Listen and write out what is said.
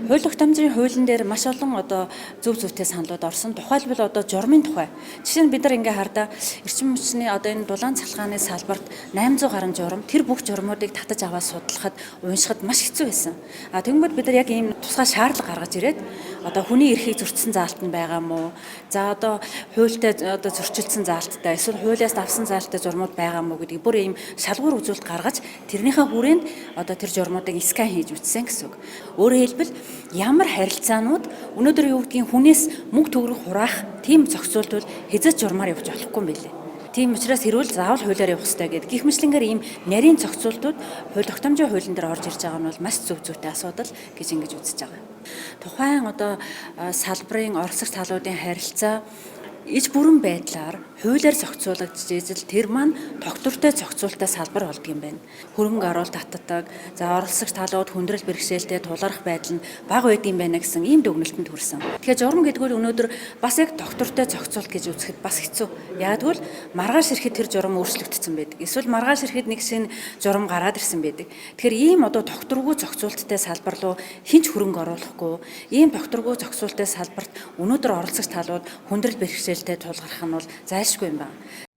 Хууль тогтоомжийн хуулийн дээр маш олон зөв зүйтэй саналууд орсон. Тухайлбал журмын тухай. Жишээ нь бид нар ингээ хардаа эрчим хүчний энэ дулаан цалхааны салбарт 800 гаруй журам тэр бүх журмуудыг татаж аваад судлахад уншихад маш хэцүү байсан. Тэгмээд бид нар яг ийм тусгай шаардлага гаргаж ирээд хүний эрхийг зөрчсөн заалт нь байгаа мó? За хуультай зөрчилдсөн заалттай эсвэл хуулиас давсан заалттай журмууд байгаа мó гэдгийг бүр ийм шалгуур үзүүлэлт гаргаж тэрнийхээ хүрээнд тэр журмуудыг скан хийж үтсэн гэсэн үг. Өөрөөр хэлбэл ямар харилцаанууд өнөөдөр юу гэдгийг хүнээс мөнгө төгрөг хураах тийм зохицуулт бол хэзээ ч журмаар явж болохгүй юм билээ. Тийм учраас хэрүүл заавал хуулиар явах хэрэгтэй гэдэг. Гэх мэтлэнгээр ийм нарийн зохицуултууд хууль тогтоомжийн хуулийн дээр орж ирж байгаа нь бол маш зөв зүйтэй асуудал гэж ингэж үзэж байгаа. Тухайн салбарын оролцогч талуудын харилцаа иж бүрэн байдлаар хуулиар зохицуулагдж ижил тэр маань тогтвортой зохицуулттай салбар болдго юм байна. Хөрөнгө оруулалт татдаг, оролцогч талууд хүндрэл бэрхшээлтэй тулгарх байдал нь бага байд юм байна гэсэн ийм дүгнэлтэнд хүрсэн. Тэгэхээр журам гэдэг нь өнөөдөр бас яг тогтвортой зохицуулт гэж үзэхэд бас хэцүү. Яг тэгвэл маргааш ирэхэд тэр журам өөрчлөгдсөн байдаг. Эсвэл маргааш ирэхэд нэг шинэ журам гараад ирсэн байдаг. Тэгэхээр ийм тогтворгүй зохицуулттай салбар руу хинч хөрөнгө оруулахгүй, ийм тогтворгүй зохицуулттай салбарт өнөөдөр оролцогч талууд хүндрэл бэрхшээлтэй тулгарх нь бол зайлшгүй юм байна.